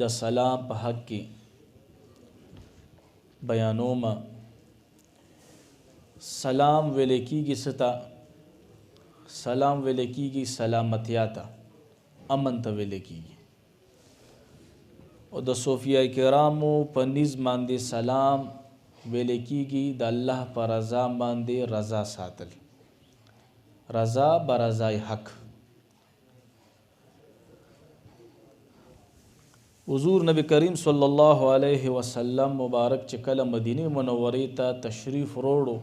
د سلام په حق کې بیانوم. سلام ویل کېږي ستا، سلام ویل کېږي سلامتیا ته، امن ته ویل کېږي. او د صوفیه کرامو په نیز باندې سلام ویل کېږي د الله په رضا باندې رضا ساتل، رضا برضای حق. حضور نبی کریم صلی الله علیه وسلم مبارک چې کله مدینه منورې ته تشریف وروړو،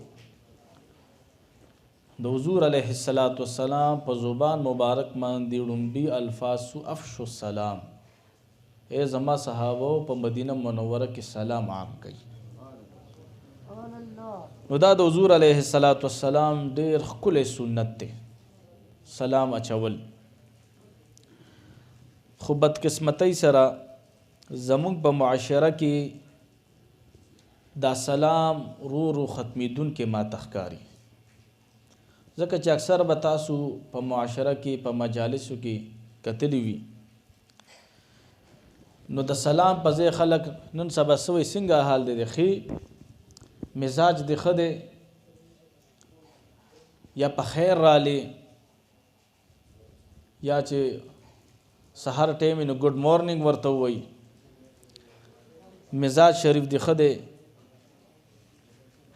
د حضور علیه السلام په زبان مبارک باندې لومبي الفاظ افشو السلام، اے زما صحابه په مدینه منوره کې سلام عام کړئ. نو دا د حضور علیه السلام ډیر ښکلی سنت دی سلام اچول. خو بدقسمتۍ سره زمونږ په معاشره کې دا سلام رو رو ختمیدونکې ماته ښکاري، ځکه چې اکثر به تاسو په معاشره کې په مجالسو کې کتلی وي، نو د سلام په ځای خلک نن سبا سوی څنګه حال دی ښې مزاج دی ښه دی یا په خیر رالی یا چې سحر ټیم نو ګډ مورننګ ورته ووایي، مزاج شریف دی ښه دی.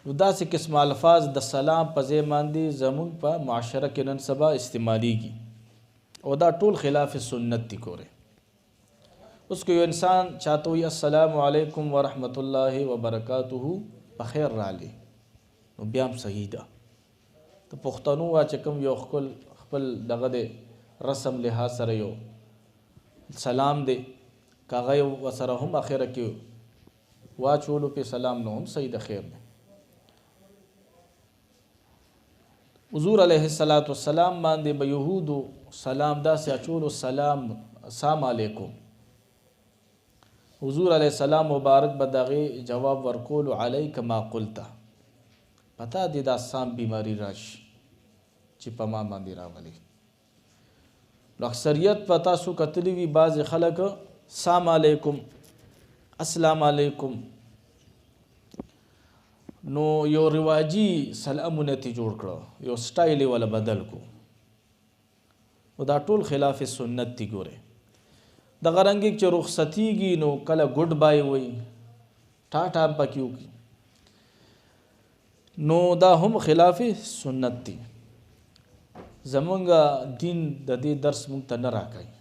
نو داسې قسم الفاظ د سلام په ځای باندې زمونږ په معاشره کې نن سبا استعمالیږي او دا ټول خلاف سنت دی. ګورئ اوس که یو انسان چاته وي السلام علیکم ورحمت الله وبرکاته په خیر رالی نو بیا هم صحیح ده. د پښتنو وا چې کوم یو خپل دغه د رسم لحاظ سره یو سلام دی که هغه ورسره هم اخره کې واچولو پې سلام نو هم صحیح د خیر دی. حضور علیه السلام باندې به یهودو سلام داسې اچولو سلام علیکم، حضور علیه السلام مبارک به دغې جواب ورکولو علیک ما قلته، پتا دې دا سام بیماری راشي چې په ما باندې راغلی. نو اکثریت په تاسو کتلی وي بعضې خلک سلام علیکم السلام علیکم، نو یو رواجی سلامونه تی جوړ کړه، یو سټایل یې ولا بدل کو، نو دا ټول خلاف سنت تی. ګوره دغه رنګ چې رخصتیږي نو کله ګډ بای وي ټاټا پکې وکړي، نو دا هم خلاف سنت دی. زمونږ دین د دې درس مونږ ته نه راکوي،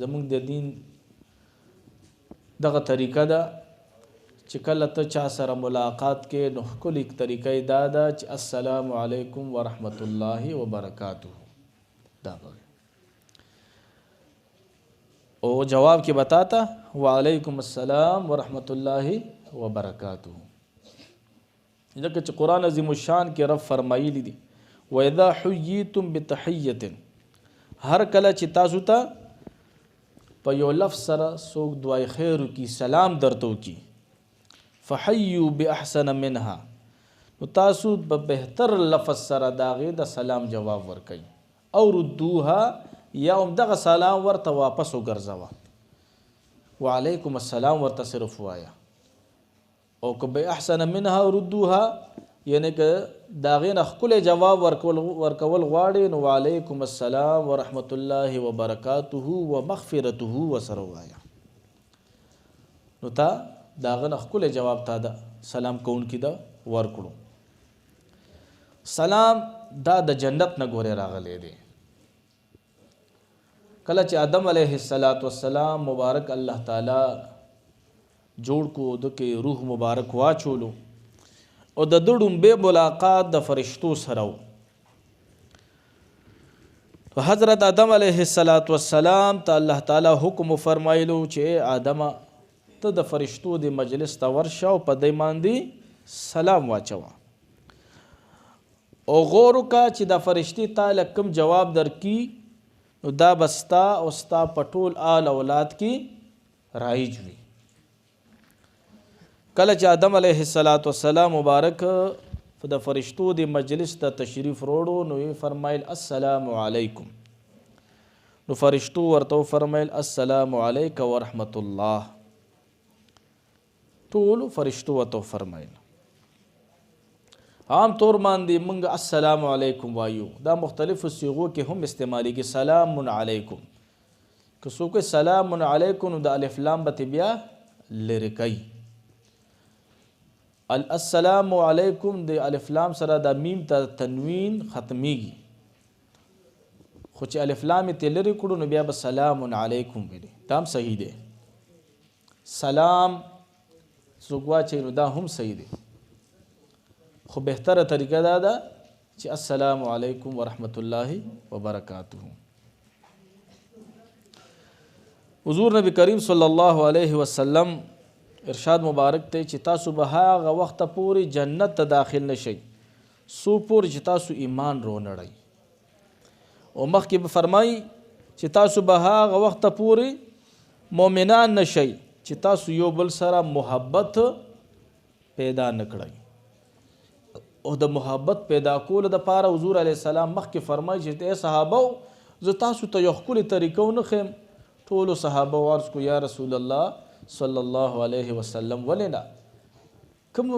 زمونږ د دین دغه طریقه ده چې کله ته چا سره ملاقات کې نو ښکلې طریقه یې دا ده چې السلام علیکم ورحمت الله وبرکاته دا به او جواب کې بتاتا وعلیکم السلام ورحمت الله وبرکاته، ځکه چې قرآن عظیم الشان کې رب فرمایلی دي وَإِذَا حُيِّيتُم بِتَحِيَّةٍ، هر کله چې تاسو ته په یو لفظ سره څوک دعای خیر وکړي سلام درته وکړي فحیوا بأحسن منها، نو تاسو په بهتر لفظ سره د هغې د سلام جواب ورکوئ او ردوها یا هم دغه سلام ورته واپس وګرځوه، وعلیکم السلام ورته صرف وایه، او که بأحسن منها ردوها یعنی که د هغې نه ښکلی جواب ورکول غواړې نو وعلیکم السلام ورحمت الله وبرکاته ومغفرته ورسره ووایه، نو تا د هغه نه ښکلی جواب تا د سلام کوونکي ته ورکړو. سلام دا د جنت نه ګورې راغلی دی. کله چې آدم علیه السلام مبارک الله تعالی جوړ کو د کې روح مبارک واچولو او د ده ډومبې ملاقات د فرشتو سره و. حضرت آدم علیه السلام ته الله تعالی حکم فرمایلو چې آدمه ته د فرشتو د مجلس ته ورشه او په دی باندې سلام واچوه او غور وکړه چې د فرشتې تعالی کوم جواب درکړي نو دا به ستا او ستا په ټول آل اولاد کې رایج وي. کله چې آدم علیه السلام مبارک د فرشتو د مجلس ته تشریف وروړو نو یې فرمایل السلام علیکم، نو فرشتو ورته فرمایل السلام علیک ورحمت الله. ټولو فرشتو ورته فرمایل. عام طور باندې موږ السلام علیکم وایو، دا مختلفو صيغو کې هم استعمالیږي. سلام علیکم که څوک سلام علیکم نو د الف لام به بیا لرې کوي. السلام علیکم د الف لام سره د میم ته تنوین ختمیږي، خو چې الف لام ته لرې کړو نو بیا به سلام علیکم ویلي، دا هم صحیح دی. سلام څوک واچوي نو دا هم صحیح دی، خو بهتره طریقه دا ده چې السلام علیکم ورحمت الله وبرکاته. حضور نبی کریم صلی الله علیه وسلم ارشاد مبارک ته چې تاسو به هغه وخت پورې جنت ته داخل نشئ سو پورې چې تاسو ایمان رو نړئ. او مخکې به فرمایي چې تاسو به هغه وخت پورې مؤمنان نشئ چې تاسو یو بل سره محبت پیدا نکړئ. او د محبت پیدا کولو دپاره حضور علیه السلام مخکې فرمایي چې ای صحابه زه تاسو ته یو ښکلې طریقه ونه ښیم. ټولو صحابه وارس کو یا رسول الله صلی الله علیه وسلم ولې نه کوم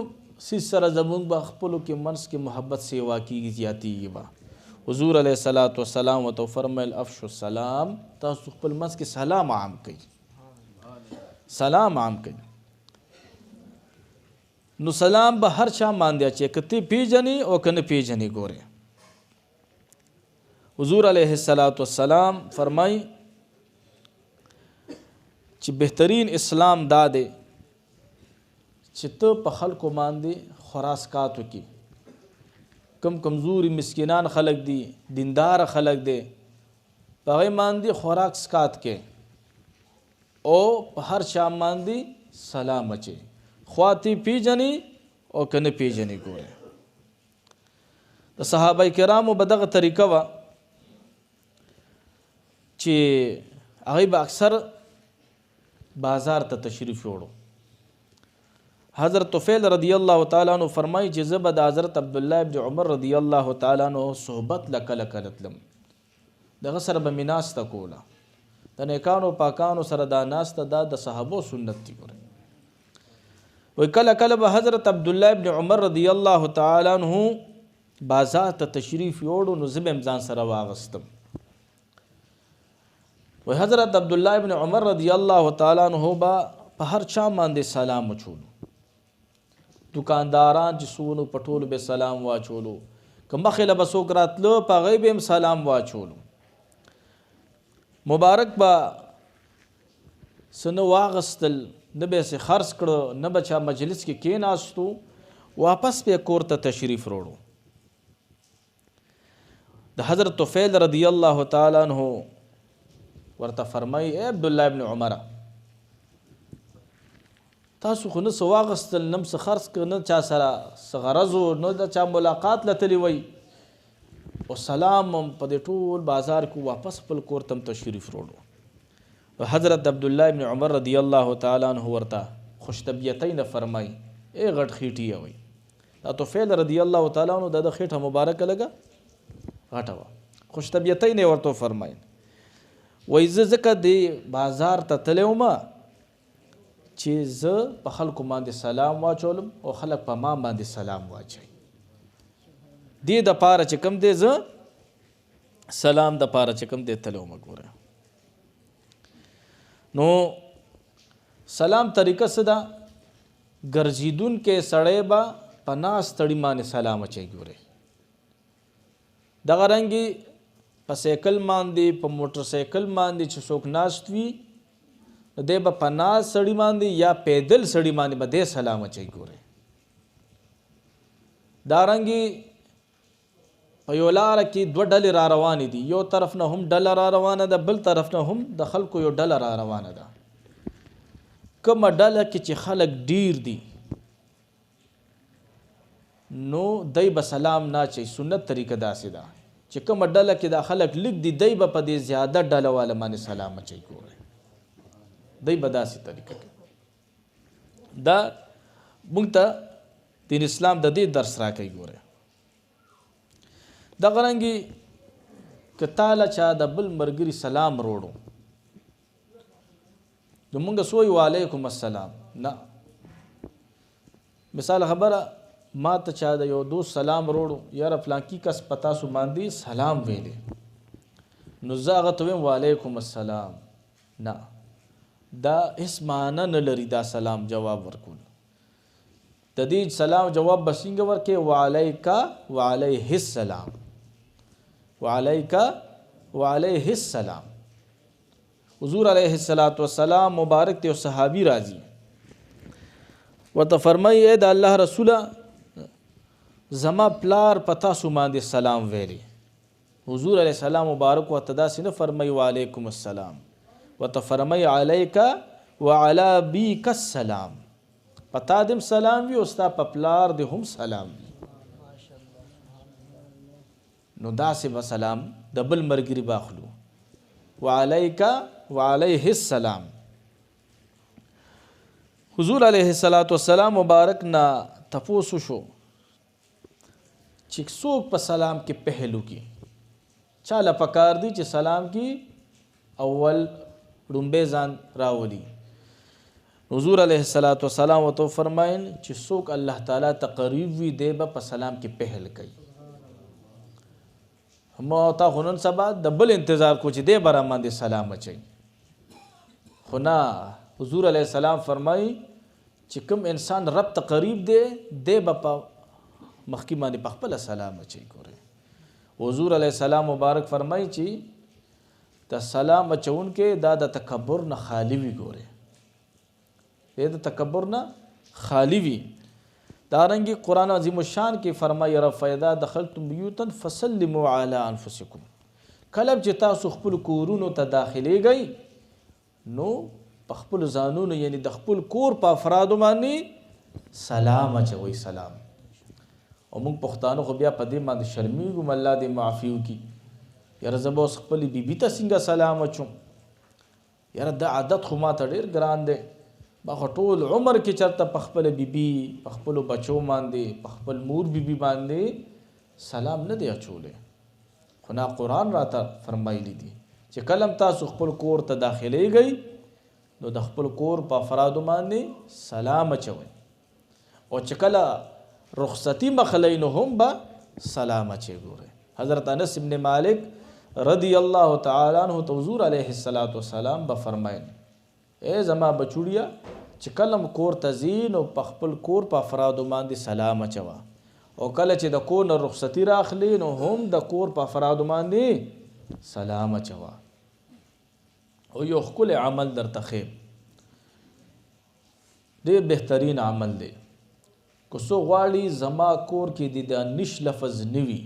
څیز سره زمونږ به خپلو کې منځ کې محبت سیوا کېږي زیاتېږي به. حضور علیه الصلاۃ والسلام ورته وفرمیل افشو السلام، تاسو خپل منځ کې سلام عام کړئ، سلام عام کړئ. نو سلام به هر چا باندې اچي که ته پیژنې او که نه پیژنې. ګورې حضور علیه الصلاۃ والسلام فرمایي چې بهترین اسلام دا دی چې ته په خلکو باندې خراسکات وکړي. کم کمزوري مسکینان خلک دي، دیندار خلک دي، په هغې باندې خوراک سکات کې او په هر چا باندې سلام اچي، خوا ته پیژنې او که نه پیژنې. ګورې د صحابه کرامو به دغه طریقه وه چې هغوی به اکثر بازار ته تشریف وړو. حضرت طفیل رضی الله تعالی عنہ فرمایي چې زه به د حضرت عبدالله ابن عمر رضی الله تعالی عنہ صحبت له کله کله تلم، دغه سره به مې ناسته کوله. د نیکانو پاکانو سره دا ناسته دا د صحابو سنت دي. ګورئ وایي کله کله به حضرت عبدالله ابن عمر رضی الله تعالی عنہ بازار ته تشریف یوړو نو زه به یې ځان سره واغستم. و حضرت عبدالله ابن عمر رضی الله تعالی عنہ با په هر چا باندې سلام وچولو. دکانداران چې سونو پټولو به سلام واچولو، که مخې له به څوک راتلو په هغوی به هم سلام واچولو. مبارک به څه نه واغستل، نه به یې خرڅ کړه، نه به چا مجلس کې کېناستو، واپس به یې کور ته تشریف وروړو. د حضرت طفیل رضی الله تعالی عنہ ورته فرمایي ای عبدالله ابن عمر تاسو خو نه څه واغستل، نه څه خرڅ کړه، نه چا سره څه غرض و، نه د چا ملاقات له تللی وی، او سلام هم په دې ټول بازار کې واپس خپل کور ته تشریف وروړو. حضرت عبدالله ابن عمر رضی الله تعالی عنہ ورته خوش طبیعتۍ نه فرمایي ای غټ خېټیه وی. دا طفیل رضی الله تعالی عنہ د خېټه مبارکه لګه غټه وه، خوش طبیعتۍ نه ورته فرمایي وایي زه ځکه د بازار ته تللی وم چې زه په خلکو باندې سلام واچولم او خلک په ما باندې سلام واچوي. دې دپاره چې کوم دی زه سلام دپاره چې کوم دی تللی وم. ګوره نو سلام طریقه څه ده؟ ګرځېدونکی سړی به په ناستړي باندې سلام اچوي. ګورئ دغه رنګې په سایکل باندې په موټر سایکل باندې چې څوک ناست وي نو دی به په ناست سړي باندې یا پیدل سړي باندې به دی سلام اچوي. ګورئ دارنګې په یو لاره کې دوه ډلې را روانې دي، یو طرف نه هم ډله را روانه ده، بل طرف نه هم د خلکو یو ډله را روانه ده. کومه ډله کې چې خلک ډیر دي نو دی به سلام نه اچوي. سنت طریقه داسې ده چې کومه ډله کې دا خلک لږ دي دی به په دې زیاده ډله والا باندې سلام اچوي. ګورئ دی به داسې طریقه کوي. دا موږ ته دین اسلام د دې درس راکوي. ګورئ دغه رنګې که تعالی چا د بل مرګري سلام روړو نو مونږ سوې وعلیکم السلام نه. مثال خبره ما ته چا د یو دوست سلام روړو یاره فلانکی کس پتا سو باندې سلام ویلې نو زه هغه ته وایم وعلیکم السلام نه. دا هیڅ معنی نه لري دا سلام جواب ورکول. د دې سلام جواب به څنګه ورکې وعلیک وعلیه السلام وعلیک وعلیه السلام. حضور علیه السلام مبارک ته صحابي راځي ورته فرمایي اے د الله رسوله زما پلار پتا سو باندې سلام ویلي. حضور علیه السلام مبارک ورته داسې نه فرمایي وعلیکم السلام ورته فرمایي علیک وعلی بیک السلام. پتا دم سلام وي او ستا په پلار دې هم سلام وي. نو داسې به سلام د بل مرګري باخلو وعلیک وعلیه السلام. حضور علیه السلام مبارک نه تپوسو شو چې څوک په سلام کې پهلو کې چاله پکار دی چې سلام کې اول ډومبه ځان راولي. حضور علیه السلام وته فرمایل چې څوک الله تعالی ته قریب وي دی به په سلام کې پهل کوي. ما تا خنن سبا د بل انتظار کو چې دی برا باندې سلام اچي خو نه. حضور علیه السلام فرمایي چې کوم انسان رب ته قریب دی دی به په مخکې باندې په خپل سلام اچي ګوره. حضور علیه السلام مبارک فرمایي چې د سلام اچون کې دا د تکبر نه خالی وي ګوره. د تکبر نه خالی وي. دارنګي قرآن عظیم الشان کې فرمایي رفیدا دخلتم بیوتا فسلموا علی انفسکم. کله چې تاسو خپل کورونو ته داخليږئ نو په خپل ځانونو یعنی د خپل کور په افرادو باندې سلام اچوي سلام. او موږ پښتانه خو بیا په دې باندې شرمېږو الله دې معافي وکړي. یاره زه به اوس خپلې بیبي ته څنګه سلام اچوم؟ یاره دا عادت خو ما ته ډېر ګران دی. ما خو ټول عمر کې چېرته په خپله بیبي په خپلو بچو باندې په خپل مور بیبي باندې سلام نه دی اچولی. خو نه قرآن راته فرمایلی دي چې کله تاسو خپل کور ته داخلېږئ نو د خپل کور په افرادو باندې سلام اچوئ او چې کله رخصتی مخلی نو هم به سلام اچي ګورئ. حضرت انس ابن مالک رضی الله تعالی عنہ ته حضور علیه السلام به فرمایل اے زما بچوړیا چې کلم کور ته ځې نو په خپل کور په افرادو باندې سلام اچوه او کله چې د کور نه رخصتي راخلي نو هم د کور په افرادو باندې سلام اچوه. او یو ښکلی عمل درته ښیم ډېر بهترین عمل دی. که څوک غواړي زما کور کې د نش لفظ نه وي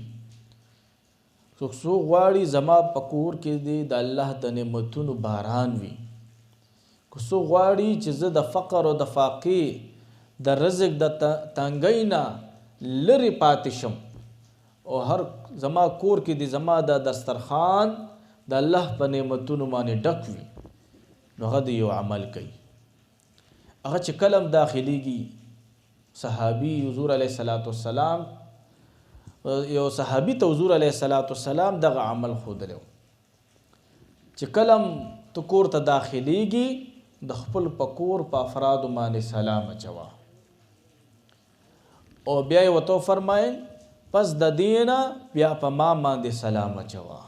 څوک غواړي زما په کور کې د الله د نعمتونو باران وي که څوک غواړي چې زه د فقر او د فاقې د رزق د تنګۍ نه لرې پاتې شم او هر زما کور کې د زما د دسترخوان د الله په نعمتونو باندې ډک وي نو هغه د یو عمل کوي. هغه چې کلم داخليږي صحابي حضور علیه السلام یو صحابي ته حضور علیه السلام دغه عمل ښودلی چې کلم تو کور ته داخليږي د خپل په کور په افرادو باندې سلام اچوه او بیا یې ورته فرمایل پس د دې نه بیا په ما باندې سلام اچوه.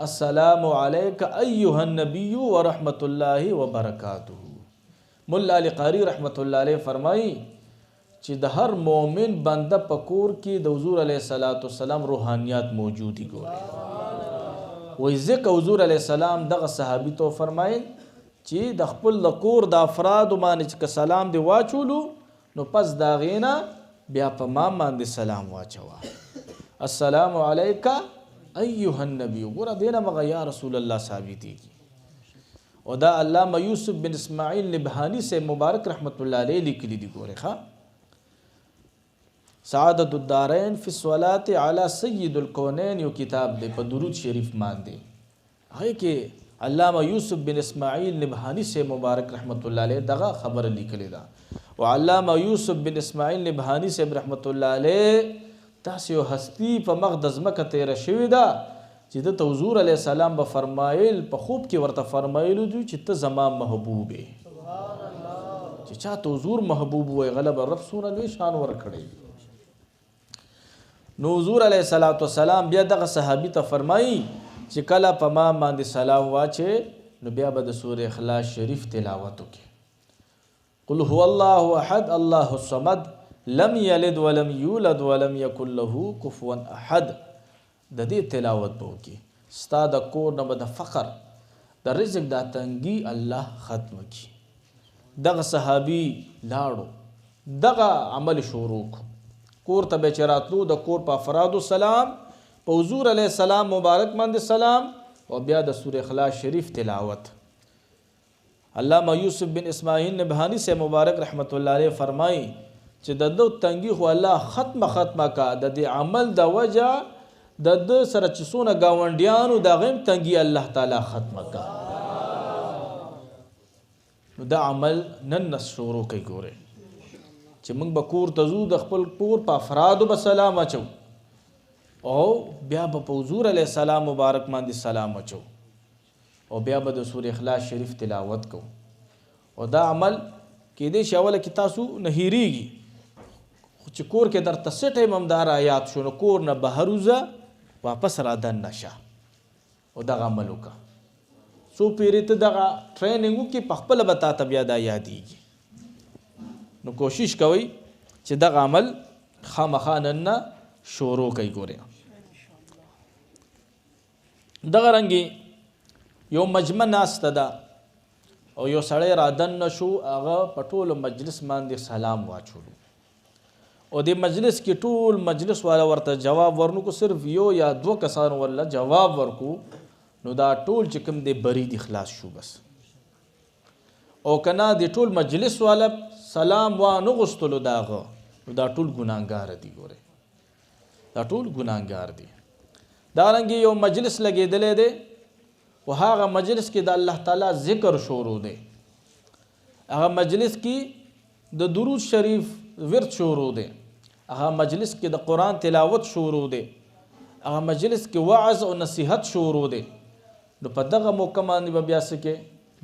السلام علیک ایها النبی ورحمت الله وبرکاته. مولا علی قاری رحمت الله علیه فرمایي چې د هر مؤمن بنده په کور کې د حضور علیه السلام روحانیات موجودي ګوري. وای ځکه حضور علیه السلام دغه صحابي ته فرمایل چې د خپل کور د افرادو باندې چې سلام دی واچولو نو پس دا غینا بیا په ما باندې سلام واچوه. السلام علیک ایها النبی. ګوره دینه مغه یا رسول الله ثابتېږي او دا علامه یوسف بن اسماعیل نبهانی سے مبارک رحمت الله علیه لیکلی دی. ګوره ښه سعادت الدارین فی الصلاة علی سید الکونین یو کتاب دی په درود شریف باندې. هغه کې علامه یوسف بن اسماعیل نبهانی سے مبارک رحمت الله علیه دغه خبر لیکلی دا. او علامه یوسف بن اسماعیل نبهانی سے رحمت الله علیه تاسو یو هستی په مقدس مکه تیر شوی دا چې د حضور علیه السلام به فرمایل په خوب کې ورته فرمایلو دي چې ته زما محبوب یې. چې چاته حضور محبوب وای غلب رب سونه لوی شان ورکړي. نو حضور علیه السلام بیا دغه صحابي ته فرمایي چې کله په ما باندې سلام واچې نو بیا به د سورې اخلاص شریف تلاوت وکړي. قل هو الله احد الله الصمد لم یلد ولم یولد ولم یکن له کفوا احد. د دې تلاوت به وکړي. ستا د کور نه به د فقر د رزق د تنګي الله ختم کړي. دغه صحابي لاړو دغه عمل شروع کور ته به چې راتلو د کور په افرادو سلام په حضور علیه السلام مبارک باندې سلام او بیا د سورې اخلاص شریف تلاوت. علامہ یوسف بن اسماعیل نبهانی سے مبارک رحمت الله علیه فرمایي چې د دو تنګي خو الله ختمه کا د دې عمل د وجه د سره چې څونه گاونډیانو د غیم تنګي الله تعالی ختمه کا. نو دا عمل نن شروع کوي. ګوره چې موږ به کور ته ځو د خپل کور په افرادو به سلام اچو او بیا به په حضور علیه السلام مبارک باندې سلام اچو او بیا به د سورې اخلاص شریف تلاوت کو. او دا عمل کېدای شي اوله کې تاسو نه هېرېږي خو چې کور کې درته څه ټایم هم دا رایاد شو نو کور نه بهر وځه واپس را دننه شه او دغه عمل وکړه. څو پیرې ته دغه ټریننګ وکړي په خپله به تا ته بیا دا یادېږي. نو کوشش کوئ چې دغه عمل خامخا نن نه شروع کوي. ګورئ دغه رنګې یو مجمع ناسته ده او یو سړی را دننه شو هغه په ټولو مجلس باندې سلام واچولو او د مجلس کې ټول مجلس والا ورته جواب ورنکو صرف یو یا دو کسانو ورله جواب ورکو نو دا ټول چې کوم دی برید اخلاص شو بس. او کنا د ټول مجلس والا سلام وانه غوښتلو داغه نو دا ټول ګناهګار دي. ګوره دا ټول ګناهګار دي. دارنګې یو مجلس لګېدلی دی و هغه مجلس کې د الله تعالی ذکر شروع دی. هغه مجلس کې د درود شریف ورد شروع دی. هغه مجلس کې د قرآن تلاوت شروع دی. هغه مجلس کې وعظ او نصیحت شروع دی. نو په دغه موقع باندې به بیا څه کې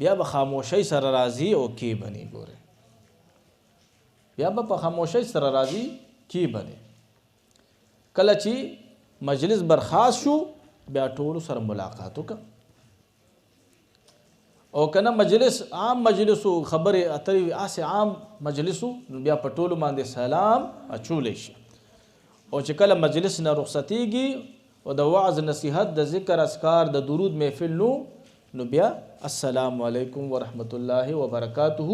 بیا به خاموشۍ سره راځي او کې بني. ګوره بیا به په خاموشۍ سره راځي کې بني. کله چې مجلس برخاست شو بیا ټولو سره ملاقات وکړه او کنه مجلس عام مجلسو خبرې اترې آسې عام مجلسو بیا په ټولو باندې سلام اچولی شي. او چې کله مجلس نه رخصتېږي او د وعظ نصیحت د ذکر اذکار د درود محفل نو بیا السلام علیکم ورحمت الله وبرکاته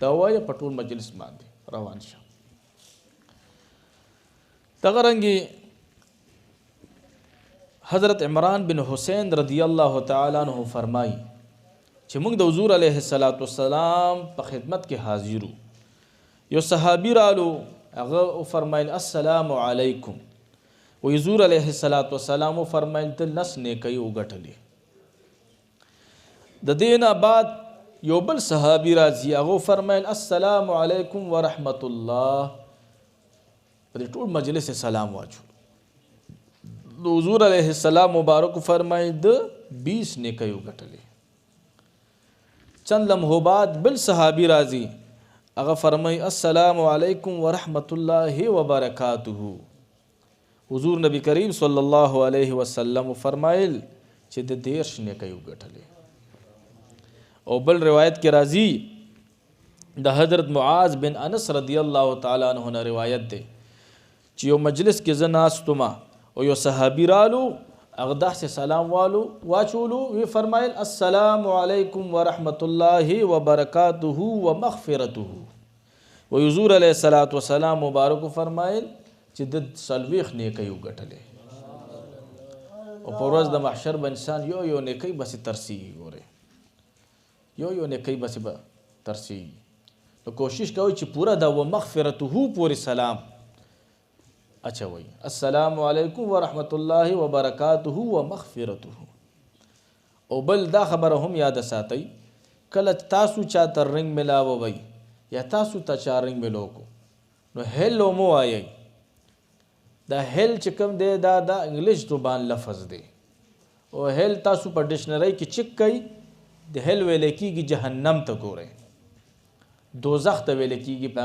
دا وایه په ټول مجلس باندې روان شه. دغه رنګې حضرت عمران بن حسین رضی الله تعالی عنہ فرمایي چې موږ د حضور علیه السلام په خدمت کې حاضرو. یو صحابي رالو هغه فرمایل السلام علیکم و حضور علیه السلام فرمایل ته نس نیکۍ وګټلې. د دې نه بعد یو بل صحابي راځي هغه فرمایل السلام علیکم ورحمت الله. په ټول مجلس سلام واچو. حضور علیه السلام مبارک فرمایل د 20 نیکۍ وګټلې. چند لمحو بعد بل صحابي راځي هغه فرمایي السلام علیکم ورحمت الله وبرکاته. حضور نبی کریم صلی الله علیه وسلم فرمایل چې د 10 نیکۍ وګټلې. او بل روایت کې راځي د حضرت معاذ بن انس رضی الله تعالی عنہ نه روایت ده چې یو مجلس کې زه ناستم او یو صحابي رالو هغه داسې سلام واچولو وی فرمایل السلام علیکم ورحمت الله وبرکاته ومغفرته. و حضور علیه السلام مبارک فرمایل چې د 40 نیکۍ وګټلې. او په ورځ د محشر به انسان یو نیکۍ بسې ترسیږي. ګوره یو نیکۍ بسې به ترسیږي. نو کوشش کوئ چې پوره د ومغفرته پورې سلام اچوي. السلام علیکم ورحمت الله وبرکاته ومغفرته. او بل دا خبره هم یاد ساتئ کله تاسو چاته رنګ ملاووئ یا تاسو ته چا رنګ ملوکو نو هیلو مو وایئ. دا هیل چې کوم دی دا د انګلیش زبان لفظ دی او هل تاسو په ډکشنری کې چک کوي د هل ویل کېږي جهنم ته ګورئ دوزخ ته ویل کېږي په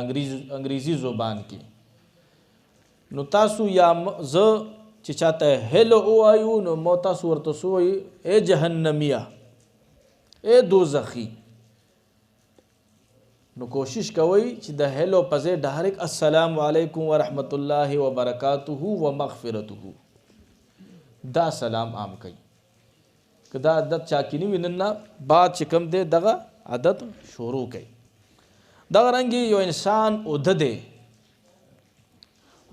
انګریزي زبان کې نو تاسو یا زه چې چاته هل ووایو نو مو تاسو ورته ووایو ای جهنمیه ای دوزخي نو کوشش کوئ چې د هلو په ځای ډایرک السلام علیکم ورحمت الله وبرکاته ومغفرته دا سلام عام کوي که دا عادت چا کې نه وي نن نه بعد چې کوم دی دغه عادت شروع کوي دغه رنګې یو انسان اوده دی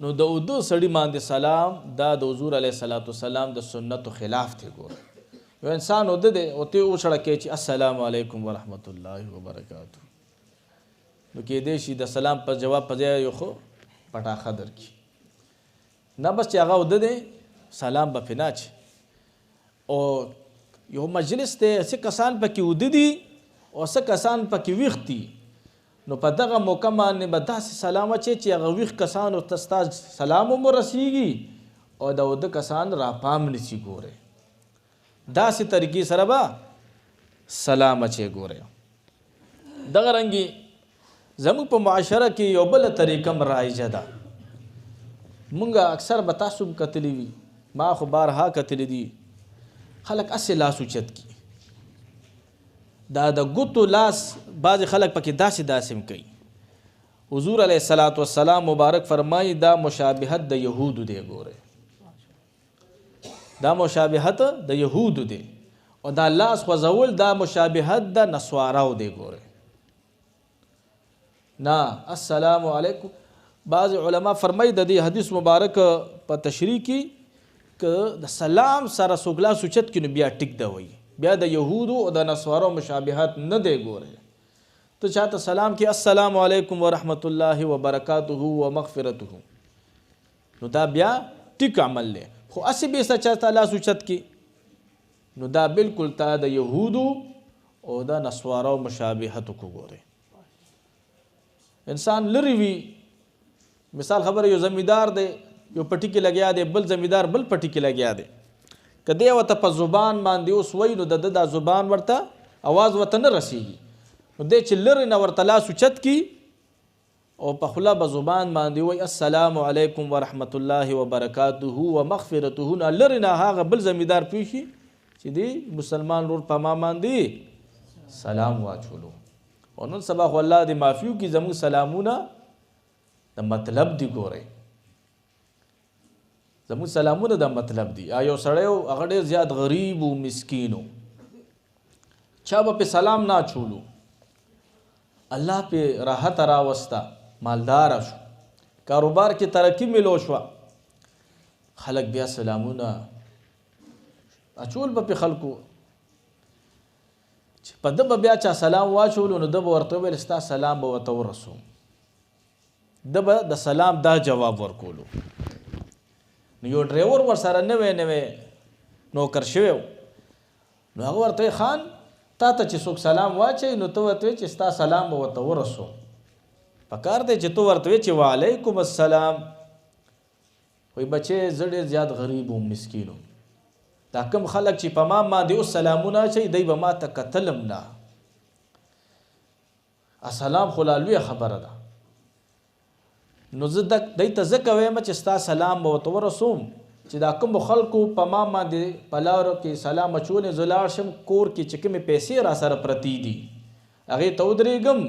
نو د اوده سړي باندې سلام دا د حضور علیه الصلاۃ والسلام د سنتو خلاف دی ګوره یو انسان اوده دی او ته وشړه کې چې السلام علیکم ورحمت الله وبرکاته نو کې دې شي د سلام په جواب په ځای یو خو پټاخه درکړي نه بس چې هغه اوده دی سلام به پې نه اچي او یو مجلس دی څه کسان پکې اوده دي او څه کسان پکې ویښ دي نو په دغه موقع باندې به داسې سلام اچي چې هغه ویښ کسانو ته ستا سلام هم ورسیږي او د اوده کسان راپام نشي ګورئ داسې طریقې سره به سلام اچي ګورئ دغه رنګې زموږ په معاشره کې یو بله طریقه هم رایجه ده مونږ اکثر به تاسو هم کتلی وي ما خو بارها کتلی دي خلک اسې لاس اوچت کي دا د ګوتو لاس بعضې خلک پکې داسې هم کوي حضور علیه الصلاۃ والسلام مبارک فرمایي دا مشابهت د یهودو دی ګوره دا مشابهت د یهودو دی او دا لاس خوځول دا مشابهت د نسواراو دی ګوره نه السلام علیکم بعض علما فرمایي د دې حدیث مبارک په تشریح کې که د سلام سره څوک لاس اوچت کړي نو بیا ټیک ده وایي بیا د یهودو او د نصارو مشابهت نه دی ګوره ته چاته سلام کې السلام علیکم ورحمت الله وبرکاته ومغفرته نو دا بیا ټیک عمل دی خو اسې به چاته لاس اوچت کړي نو دا بالکل تا د یهودو او د نصارو مشابهت کو ګوره انسان لری وي مثال خبره یو زمیندار دی یو پټی کې لګیا دی بل زمیندار بل پټی کې لګیا دی که دی ورته په زبان باندې اوس وایي نو د دا زبان ورته اواز ورته نه رسیږي نو دی چې لرې نه ورته لاس اوچت کي او په خوله به زبان باندې وایي السلام علیکم ورحمت الله وبرکاته ومغفرته نه لرې نه هغه بل زمیندار پوه شي چې دی مسلمان ورور په ما باندې سلام واچولو او نن سبا خو الله دې معافیو کې زموږ سلامونه د مطلب دی ګورئ زموږ سلامونه د مطلب دی یو سړی هغه ډېر زیات غریب و مسکین و چا به پې سلام نه اچولو الله پې راحت راوسته مالداره شو کاروبار کې ترقي ملو شوه خلک بیا سلامونه اچول به پې خلکو چې په ده به بیا چا سلام واچولو نو ده به ورته وویل ستا سلام به ورته ورسوم ده به د سلام دا جواب ورکولو نو یو ډریور ورسره نوی نوکر شوی نو هغه ورته خان تا ته چې څوک سلام واچوي نو ته ورته چې ستا سلام به ورته ورسوم پکار دی چې تو ورته چې وعلیکم السلام وایي بچې زه ډېر زیات غریب وم مسکین وم دا کوم خلک چې په ما باندې اوس سلامونه اچوي دی به ما ته کتلم نه السلام خو لا لویه خبره ده نو زه دی ته ځکه وایم چې ستا سلام به ورته ورسوم چې دا کوم خلکو په ما باندې په لارو کې سلام اچولې زه لاړ شم کور کې چې کومې پیسې را سره پرتې دي هغې ته ودرېږم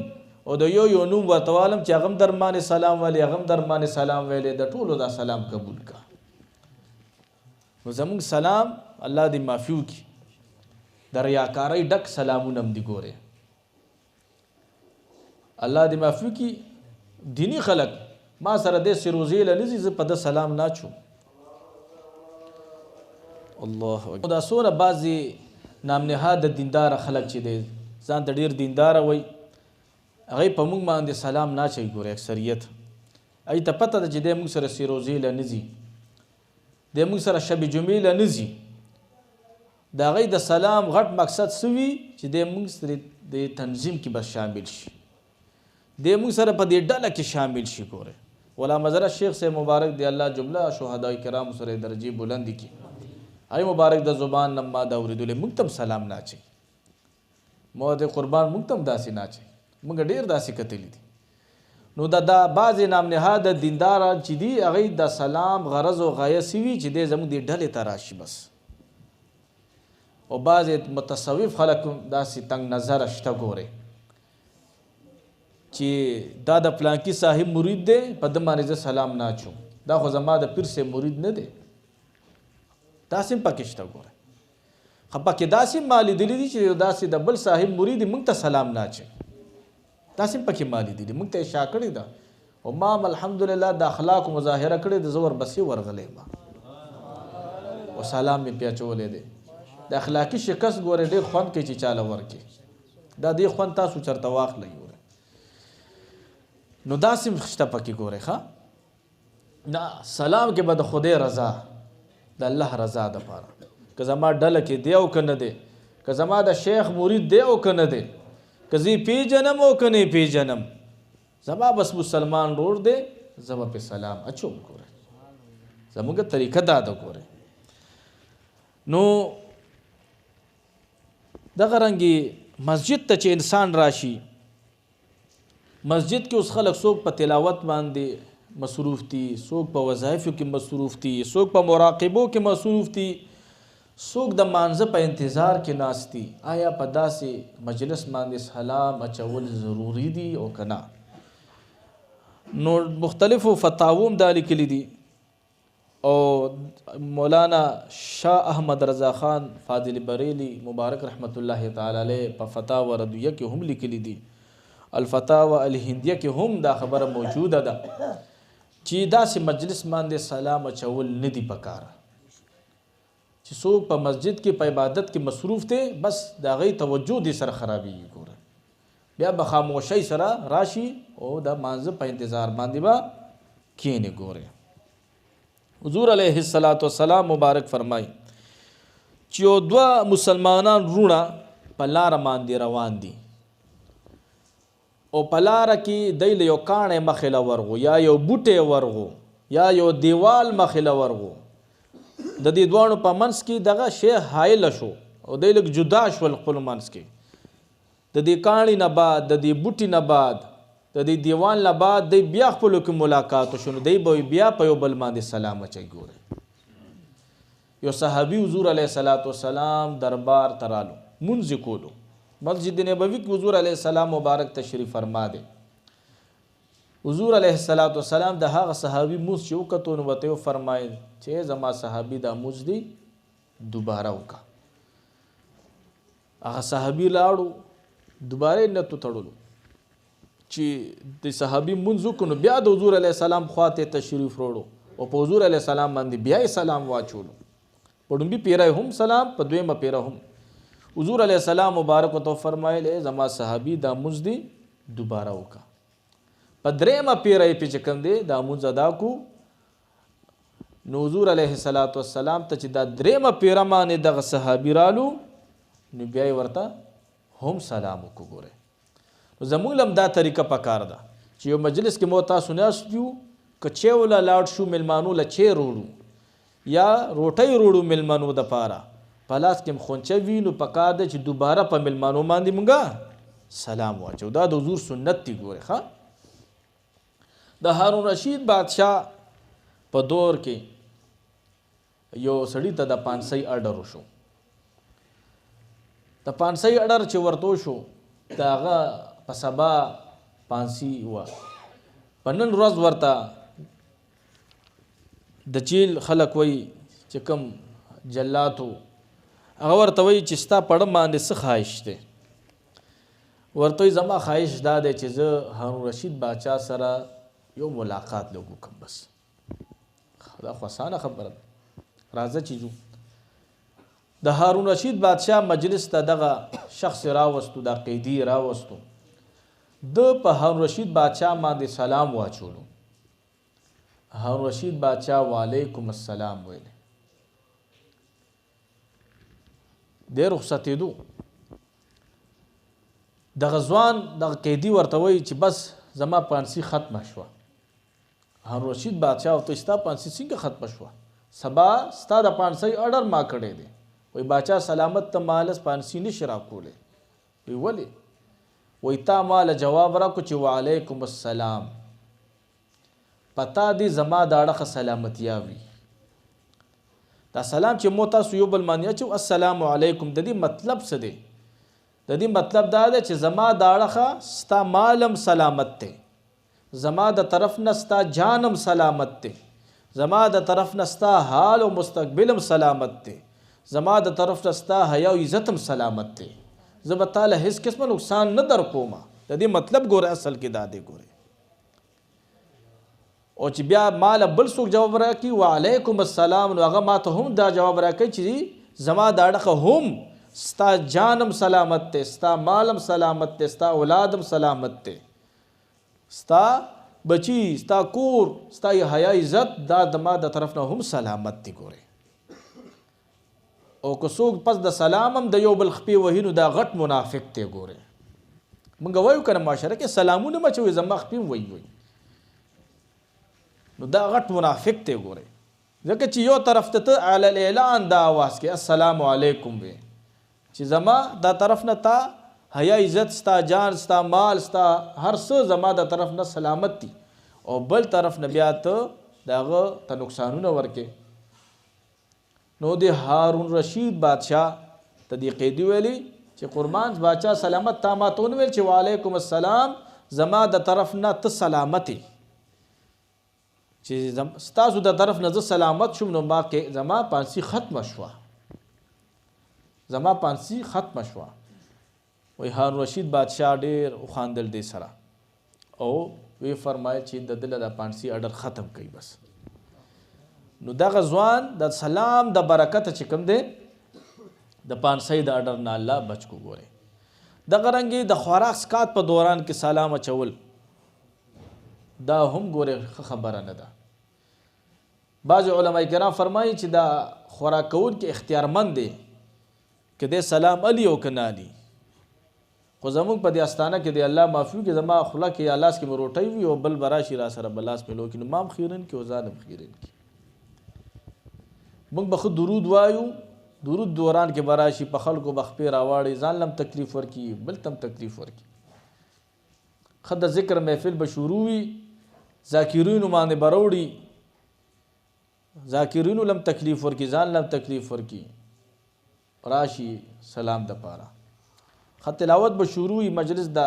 او د یو نوم ورته والم چې هغه هم در باندې سلام ویلی هغه هم در باندې سلام ویلی د ټولو دا سلام قبول کا نو زموږ سلام الله دې معافي وکړي د ریاکارۍ ډک سلامونه هم دي ګورې الله دې معافي وکړي دیني خلک ما سره دې سروزې له نځي زه په ده سلام نه اچوم الله اکبر دا څونه بعضې نامنهاده دینداره خلک چې دی ځان ته ډېر دینداره وایي هغوی په موږ باندې سلام نه اچوي ګورې اکثریت هغوی ته پته ده چې دی موږ سره سروزې له نه ځي دی موږ سره شب جمعې له نه ځي د هغوی د سلام غټ مقصد څه وي چې دی موږ سره د تنظیم کې بس شامل شي دی موږ سره په دې ډله کې شامل شي ګورې علامه حضرت شیخ صاحب مبارک دی الله جمله شهدای کرام سره درجې بلند کړي ای مبارک د زبان نه ما دا اورېدلی موږ ته هم سلام نه اچوي مواد قربان موږ ته هم داسې نه اچوي موږ ډېر داسې کتلي دي نو دا بعضې نام نهاده دینداره چې دي هغوی د سلام غرض او غایه سوي چې دی زموږ دې ډلې ته راشي بس او بعضې متصوف خلک داسې تنګ نظره شته ګورئ چې دا د پلانکي صاحب مرید دی په ده باندې زه سلام نه اچوم دا خو زما د پیر صاحب مرید نه دی داسې هم پکې شته ګوره خو پکې داسې هم ما لیدلي دي چې داسې د بل صاحب مرید موږ ته سلام نه اچوي داسې هم پکې ما لیدلي موږ ته یې شا کړې ده او ما هم الحمدلله د اخلاقو مظاهره کړې ده زه ورپسې ورغلی ما او سلام مې پې اچولی دی د اخلاقي شکست ګورې ډېر خوند کوي چې چاله ورکړي دا دې خوند تاسو چېرته واخلئ ګوره نو داسې هم شته پکې ګورئ ښه نه سلام کې به د خدای رضا د الله رضا دپاره که زما ډله کې دی او که نه دی که زما د شیخ مرید دی او که نه دی که زه پیژنم او که نه پیژنم زما بس مسلمان ورور دی زه به پې سلام اچوم ګورئ زموږ طریقه دا ده ګورئ نو دغه رنګې مسجد ته چې انسان راشي مسجد کې اوس خلک څوک په تلاوت باندې مصروف دي څوک په وظایفو کې مصروف دي څوک په مراقبو کې مصروف دي څوک د مانځه په انتظار کې ناست دي آیا په داسې مجلس باندې سلام اچول ضروري دي او که نه نو مختلفو فتاوو هم دا لیکلي دي او مولانا شاه احمد رضا خان فاضل بریلی مبارک رحمت الله تعالی علیه په فتاوا ردیه کې هم لیکلي دي الفتاوا الهندیه کې هم دا خبره موجوده ده چې داسې مجلس باندې سلام اچول نه دي پکار چې څوک په مسجد کې په عبادت کې مصروف دی بس د هغې توجه دې سره خرابېږي ګوره بیا به خاموشۍ سره راشي او د مانځه په انتظار باندې به کښېنې ګورې حضور علیه السلام مبارک فرمایي چې یو دوه مسلمانان وروڼه په لاره باندې روان دي او په لاره کې دی له یو کاڼی مخې له ورغو یا یو بوټی ورغو یا یو دیوال مخې له ورغو د دې دواړو په منځ کې دغه شی حایله شو او دی لږ جدا شول خپلو منځ کې د دې کاڼي نه بعد د دې بوټي نه بعد د دې دیوال نه بعد دی بیا خپلو کې ملاقات وشو نو دی به بیا په یو بل باندې سلام اچوي ګورئ یو صحابي حضور علیه السلام دربار ته رالو مونځ یې کولو مسجد نبوي کې حضور علیه السلام مبارک تشریف فرما دی حضور علیه السلام د هغه صحابي مونځ چې وکتو نو ورته وفرمایل چې زما صحابي دا مونځ دی دوباره وکړه هغه صحابي لاړو دوباره یې نتو تړلو چې د صحابي مونځ وکړو نو بیا د حضور علیه السلام خواته تشریف وروړو او په حضور علیه السلام باندې بیا یې سلام واچولو په ډومبي پیره هم سلام په دویمه پیره هم حضور علیہ السلام مبارک ته فرمایل زما صحابي دا مونځ دی دوباره وکړه په درېیمه پیره یې چې کوم دی دا مونځ ادا کو نو حضور علیه السلام ته چې دا درېیمه پیره باندې دغه صحابي رالو نو بیا یې ورته هم سلام وکړو ګورئ نو زموږ هم دا طریقه پکار ده چې یو مجلس کې مو تاسو ناست یو که چای وله لاړ شو میلمانو له چای روړو یا روټۍ روړو میلمنو دپاره په لاس کې خونچه وي نو پکار ده چې دوباره په میلمانو باندې مونږه سلام واچو دا د حضور سنت دی ګورئ ښه د هارون رشید بادشاه په دور کې یو سړي ته د پانسۍ اډر وشو د پانسۍ اډر چې ورته وشو د هغه په سبا پانسي وه په نن ورځ ورته د جیل خلک وایي چې کوم جلاتو هغه ورته وایي چې ستا په اړه باندې څه خواهش دی ورته وایي زما خواهش دا دی چې زه هارون رشید باچا سره یو ملاقات لږ وکړم بس دا خو اسانه خبره ده راځه چې ځو د هارون رشید بادشاه مجلس ته دغه شخص راوستو دا قیدي راوستو د په هارون رشید بادشاه باندې سلام واچولو هارون رشید بادشاه وعلیکم السلام ویل د رخصتېدو دغه ځوان دغه قیدي ورته وایي چې بس زما پانسي ختمه شوه هارون رشید بادشاه ورته ستا پانسي څنګه ختمه شوه سبا ستا د پانسۍ اډر ما کړی دی. وایي باچا سلامت ته مالس پانسي نشي راکولی. وایي ولې؟ وایي تا ماله جواب راکړو چې وعلیکم السلام، پتا دی زما د اړخه سلامتیا وي. دا سلام چې مو تاسو یو بل باندې اچو السلام علیکم، د دې مطلب څه دی؟ د دې مطلب دا دی چې زما د اړخه ستا مالم سلامت دی، زما د طرف نه ستا جانم سلامت دی، زما د طرف نه ستا حال او مستقبلم سلامت دی، زما د طرف نه ستا حیا او عزتم سلامت دی، زه به تعالی هیڅ قسمه نقصان نه در کومه. د دې مطلب ګوره اصل کې دا دی. ګوره او چې بیا مال بل څوک جواب راکړي وعلیکم السلام، نو هغه ماته هم دا جواب راکړي چې زما د اړخه هم ستا جانم سلامت دی، ستا مالم سلامت دی، ستا اولادم سلامت دی، ستا بچی، ستا کور، ستا حیا عزت دا د ما د طرف نه هم سلامت دی. ګوره او که څوک پس د سلام هم د یو بل خپې وهي نو دا غټ منافق دی. ګوره موږ وایو که نه معاشره کې سلامونه مچوي زما خپې وایي وایي، نو دا غټ منافق دی. ګوره ځکه چې یو طرف ته ته علی الاعلان دا آواز کې السلام علیکم وی چې زما دا طرف نه تا حیا عزت، ستا جان، ستا مال، ستا هر څه زما د طرف نه سلامت دي، او بل طرف نه بیا ته دغه ته نقصانونه ورکې. نو د هارون رشید بادشاه ته دې قیدي ویلي چې قربان بادشاه سلامت تا ماته ونه ویل چې وعلیکم السلام، زما د طرف نه ته سلامت چې ستاسو د طرف نه زه سلامت شوم، نو ما کې زما پانسي ختمه شوه، زما پانسي ختمه شوه. وی هارون رشید بادشاه ډیر وخاندل دې سره او وی فرمایل چې د دله د پانسي اډر ختم کړي بس. نو دغه ځوان د سلام د برکت چې کوم دی د پانسۍ د اډر نه الله بچ کو. ګوره دغه رنګې د خوراک سکات په دوران کې سلام اچول دا هم ګوره خبره نه ده. بعض علماء کرام فرمایي چې دا خوراک کوونکي اختیارمند دی که دې سلام علی او که نه علی. خو زمونږ په دې استانه کې دی الله معافي وکړي زما خوله کې یا لاس کې مې روټۍ وي او بل به راشي را سره به لاس مې لو کړي، نو ما هم خیرن کړي او ځان هم خیرن کړي. موږ به ښه درود وایو، درود دوران کې به راشي په خلکو به خپې راواړي، ځان لم تکلیف ورکړي بل تم تکلیف ورکړي. ښه د ذکر محفل به شروع وي، ذاکرینو باندې به راوړي، ذاکرینو لم تکلیف ورکړي ځان لم تکلیف ورکړي، راشي سلام د پاره. ښه تلاوت به شروع وي، مجلس د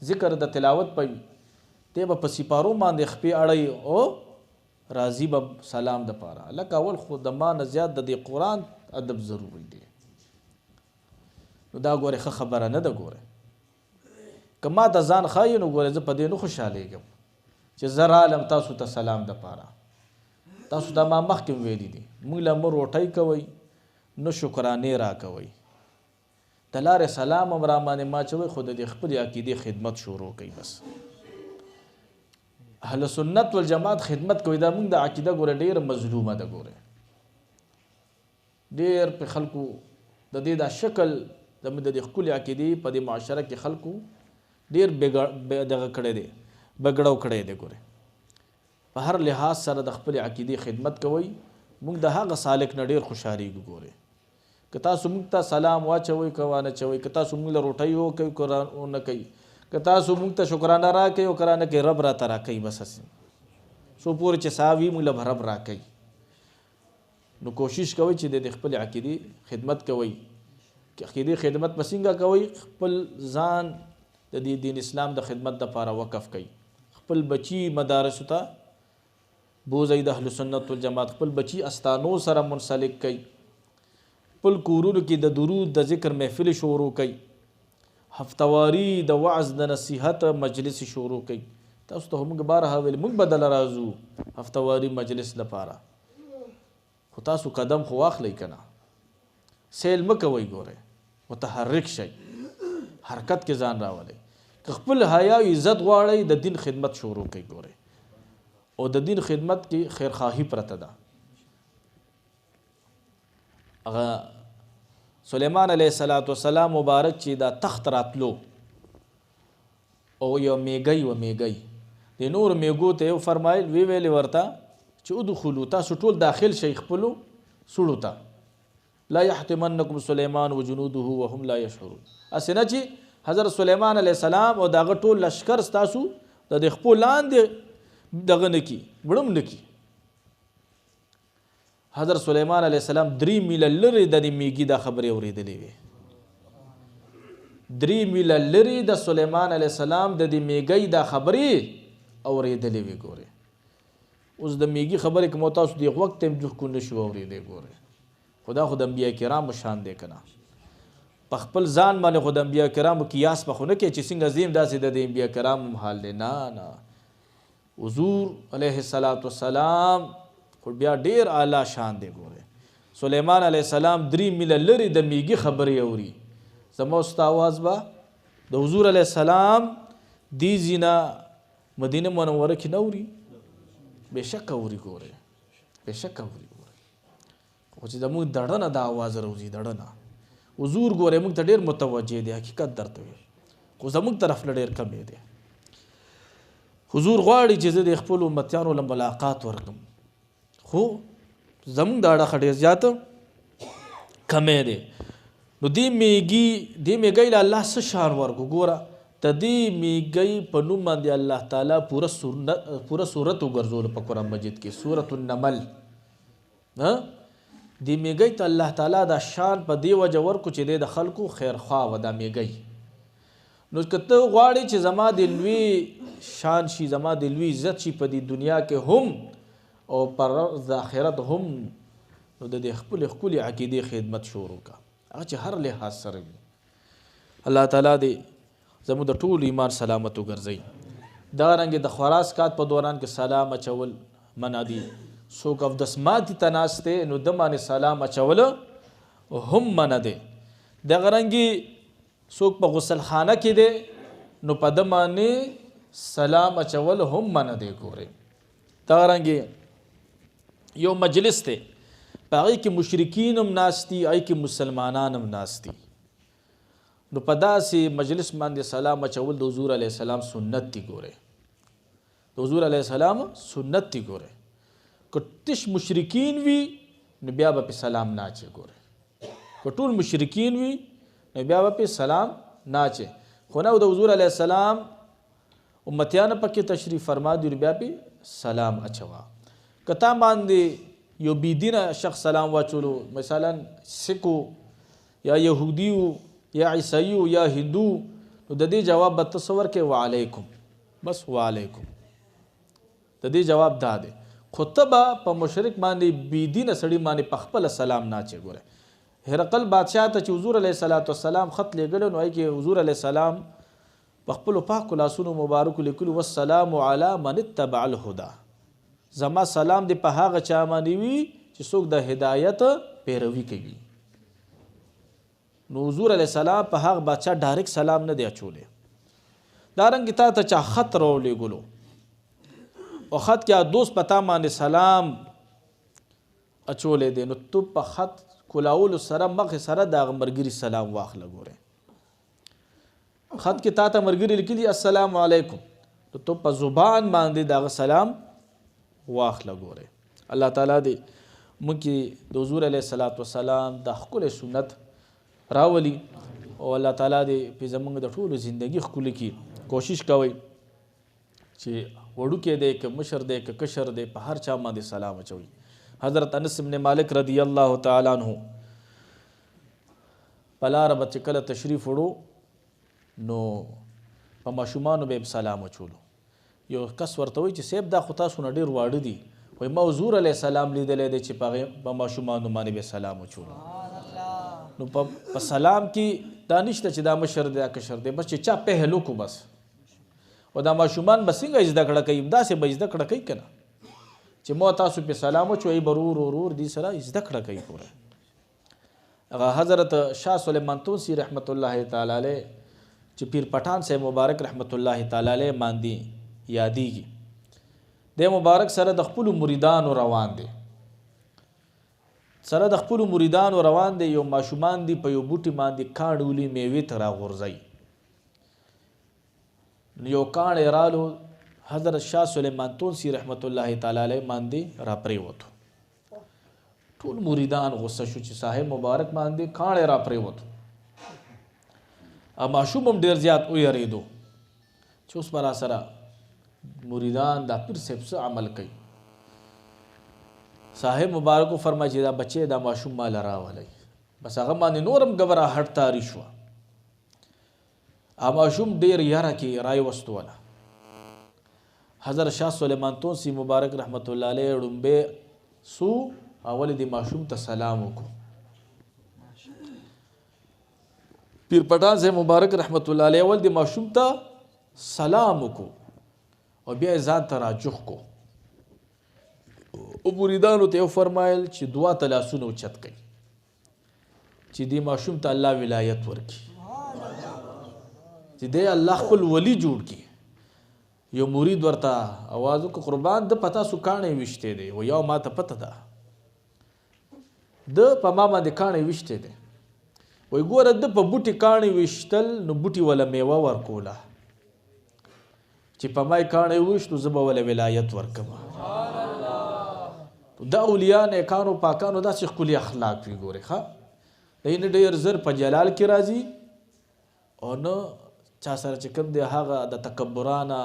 ذکر د تلاوت په وي، دی به په سپارو باندې خپې اړوي او راځي به سلام د پاره. لکه اول خو د ما نه زیات د دې قرآن ادب ضروري دی. نو دا ګوره ښه خبره نه ده. ګوره که ما ته ځان ښایي نو ګوره زه په دې نه خوشحالېږم چې زه رالم تاسو ته سلام د پاره. تاسو ته ما مخکې ویلي دي موږ له مه روټۍ کوئ نه شکرانې را کوئ، د لارې سلام هم را باندې ما چوئ، خو د دې خپلې عقیدې خدمت شروع کوي. بس اهل سنت والجماعت خدمت کوي. دا موږ د عقیده ګوره ډېره مظلومه ده. ګوره ډېر په خلکو د دې دا شکل زموږ د دې ښکلې عقیدې په دې معاشره کې خلکو ډېر دغه کړی دی، بګړو کړی دی. ګوره په هر لحاظ سره د خپلې عقیدې خدمت کوئ، موږ د هغه سالک نه ډېر خوشحالېږو. ګوره که تاسو موږ ته سلام واچوئ که وانه چوئ، که تاسو موږ له روټۍ وکوئ که ونه کوئ، که تاسو موږ ته شکرانه راکوئ او که رانه کوئ، رب راته راکوئ. بس هسې څو پورې چې سا وي موږ له به رب راکوئ. نو کوشش کوئ چې د خپلې عقیدې خدمت کوئ. عقیدې خدمت په څنګه کوئ؟ خپل ځان د دې دین اسلام د خدمت دپاره وقف کوئ، خپل بچي مدارسو ته بوځئ د اهل سنت والجماعت، خپل بچي استانو سره منسلک کوئ، خپل کورونو کې د درود د ذکر محفل شروع کوئ، هفتواري د وعظ د نصیحت مجلس شروع کوئ. تاسو ته موږ بارها ویل موږ به دله راځو هفتواري مجلس لپاره، خو تاسو قدم خو واخلئ که نه، سیل مه کوئ. ګورئ متحرک شئ، حرکت کې ځان راولئ. که خپل حیا او عزت غواړئ د دین خدمت شروع کوئ. ګورئ او د دین خدمت کې خیرخواهي پرته ده. هغه سلیمان علیه السلام مبارک چې دا تخت راتلو او یو میږی و میږی د نور میږو ته یو فرمایل وی ویلې ورته چې ادخلوا تاسو ټول داخل شئ خپلو سړو ته لا يحتمنكم سليمان وجنوده وهم لا يشعرون. اسنه چې حضرت سلیمان علیه السلام او دغه ټول لشکر ستاسو د خپل لاندې دغه نکی وړم نکی. حضرت سلیمان علیه السلام 3 میله لرې د میږي دا خبرې اورېدلې وې. 3 میله لرې د سلیمان علیه السلام د میږي دا خبرې اورېدلې وې. ګوره اوس د میږي خبرې کوم تاسو دی وخت هم جو کو نشو اورېدې. ګوره خدا خود انبیاء کرام شان دی کنه په خپل ځان باندې خود انبیاء کرام قیاس په خونه کې چې څنګه عظیم داسې د انبیاء کرام حال دی. نه حضور علیه السلام خو بیا ډیر اعلی شان دی. ګوره سلیمان علیه السلام 3 میله لرې د میږي خبرې اوري. زما واست आवाज با د حضور علیه السلام دی زینا مدینه منوره کې نوري بشک اوري. ګوره بشک اوري. خو چې زموږ دړنه د आवाज راوځي دړنه حضور ګوره موږ ته ډیر متوجه دی حقیقت درته وي خو زموږ طرف له ډیر کم دی. حضور غواړي چې زه د خپل امتیانو له ملاقات ورکم خو زموږ د اړه ډیر زیات کمې دی. نو دې میږي له الله څه شان ورکو. ګوره د دې میږي په نوم باندې الله تعالی پوره سورت وګرځول په قرآن مجید کې سورۃ النمل. دی میږي ته الله تعالی دا شان په دی وجه ورکو چې د خلکو خیرخوا و دا میږي. نو کته غواړي چې زما د لوی شان شي زما د لوی عزت شي په دې دنیا کې هم او پر آخرت هم نو د خپل عقیده خدمت شروع کا هغه چې هر لحاظ سره وي. الله تعالی دې زموږ د ټول ایمان سلامت وګرځي. دا رنګ د خراس کات په دوران کې سلام اچول منع دي. څوک افدس ماتي تناسته نو د باندې سلام اچول هم منع دی. دغه رنګي څوک په غسل خانه کې دی نو په د باندې سلام اچول هم منع دی. ګوره دغه رنګي یو مجلس دی په هغې کې مشرکین هم ناستي هغې کې مسلمانان هم ناستي. نو په داسې مجلس باندې سلام اچول د حضور علیه السلام سنت دی. ګوره د حضور علیه السلام سنت دی. ګوره که تش مشرکین وي نو بیا به په سلام نه اچي. ګوره که ټول مشرکین وي نو بیا به په سلام نه اچي. خو نه د حضور علیه السلام امتیان پکې تشریف فرما دي بیا په سلام اچوا. که تا باندې یو بيدینه شخص سلام واچولو مثلا سکو یا یهودیو یا عیسایو یا هندو نو د دې جواب به تصور کې وعلیکم بس وعلیکم د دې جواب دا دی. خطبه په مشرک باندې بيدینه سړی باندې په خپل سلام نه اچي. ګوره هرقل بادشاہ ته چې حضور علیه السلام خط لېږل نو هغې کې حضور علیه السلام په خپلو پاکو لاسونو مبارکو لیکلو والسلام علی من اتبع الهدى. زما سلام دی په هغه چا باندې وي چې څوک د هدایت پیروي کوي. نو حضور علیه السلام په هغه بادشاہ ډایرکټ سلام نه دی اچولی. دارنګې تا ته چا خط راولېږلو او خط کې دوست پتا باندې سلام اچولې دی نو تو په خط کولاولو سره مخې سره د هغه ملګري سلام واخله. ګوره خط کې تا ته ملګري لیکلي السلام علیکم نو تو په زبان باندې د هغه سلام واخله. ګوره الله تعالی دې موږ کې د حضور علیه السلام د ښکلی سنت راولي او الله تعالی دې په زموږ د ټولو زندگی ښکلي کړي. کوشش کوئ چې وړوکی دی که مشر دی که کشر دی په هر چا باندې سلام اچوي. حضرت انس بن مالک رضی الله تعالی عنہ په لاره به چې کله تشریف وړو نو په ماشومانو به یې سلام اچولو. یو کس ورته وایي چې صاحب دا خو تاسو نه ډېر واړه دي وایي ما حضور علیه السلام لیدلی دی چې په ماشومانو باندې به سلام اچولو. نو په سلام کې دا نشته چې دا مشر دی دا کشر دی بس چې چا پهل وکړو بس او دا ماشومان به څنګه زده کړه کوي داسې به زده کړه کوي که نه چې ما تاسو په سلام وچوئ به ورور دې سره زده کړه کوي. پوره هغه حضرت شاه سلیمان طوسی رحمت الله تعالی علیه چې پیر پټان صاحب مبارک رحمت الله تعالی علیه باندې یادېږي. د مبارک سره د خپلو مریدانو روان دی یو ماشومان دی په یو بوټي باندې کاڼولي میوې ته راغورځوي. یو کاڼی رالو حضرت شاه سلیمان تونسی رحمت الله تعالی علیه باندې را پریوتو. ټول مریدان غصه شو چې صاحب مبارک باندې کاڼې را پریوتو. ماشوم هم ډېر زیات ویریدو چې اوس به راسره مریدان دا پیر صاحب څه عمل کوي. صاحب مبارک فرمایي چې دا بچی دا ماشوم مال راولئ. بس هغه باندې نورم ګبراهټ تاری شوه. ماشوم ډېر یاره کې راوستوله. حضرت شاه سلیمان تونسی مبارک رحمت الله علیه ړومبې سو اول د ماشوم ته سلام وکړو. پیر پټان صاحب مبارک رحمت الله علیه اول د ماشوم ته سلام وکړو او بیا یې ځان ته راجوخ کو. او مریدانو ته یې فرمایل چې دعا ته لاسونه اوچت کړئ چې دې ماشوم ته الله ولایت ورکړي، چې دی الله خپل ولی جوړ کړي. یو مرید ورته اواز وکړ قربان د پتا سو کاڼې وشته دی و یو ما ته پته ده د په ما باندې کاڼې وشته دی وای ګوره د په بوټي کاڼې وشتل نو بوټي ولا میوه ورکوله چې په مای کاڼې وشتو زه به ولا ولایت ورکم. دا اولیاء نیکانو پاکانو داسې ښکلي اخلاق وي. ګورې ښه دی نه ډېر زر په جلال کې راځي او نه چا سره چې کوم دی هغه د تکبرانه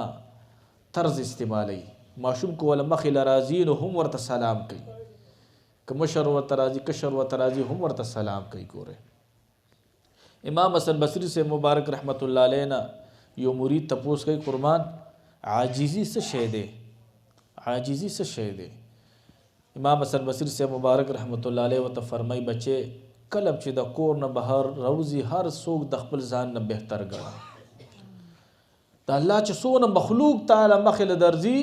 طرز استعمالوي. ماشوم کو ولا مخې له راځي نو هم ورته سلام کوي، که مشر ورته راځي کشر ورته راځي هم ورته سلام کوي. ګوره امام حسن بصری سے مبارک رحمت الله علیه نه یو مرید تپوس کوي قربان عاجزی څه شی دی؟ عاجزی څه شی دی؟ امام حسن بصری سے مبارک رحمت الله علیه ورته فرمای بچې کله چې د کور نه بهر روزي هر څوک د خپل ځان نه بهتر ګڼه. د الله چې څونه مخلوق تعالی مخې له درځي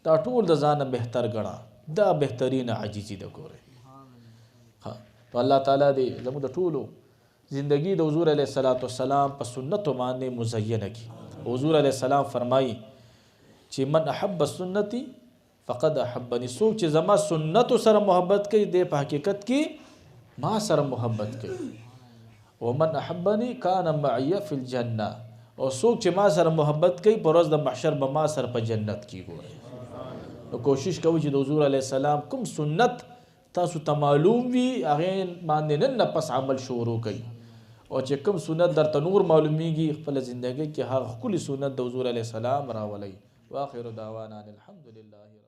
دا ټول د ځان نه بهتر ګڼه. دا بهترین عاجزي ده. ګوره ها نو الله تعالی دې زموږ د ټولو زندگی د حضور علیه السلام په سنتو باندې مزینه کړي. حضور علیه السلام فرمایي چې من احب سنتي فقد احبني. څوک چې زما سنتو سره محبت کوي دی په حقیقت کې ما سره محبت کوي. ومن احبني كان معي في الجنه. او څوک چې ما سره محبت کوي په ورځ د محشر به ما سره په جنت کې. ګوره نو کوشش کوئ چې د حضور علیه السلام کوم سنت تاسو ته معلوم وي هغې باندې نن نه پس عمل شروع کوي، او چې کوم سنت درته نور معلومیږي خپله زندګۍ کې هغه ښکلي سنت د حضور علیه السلام راولئ. واخر دعوانا الحمد لله.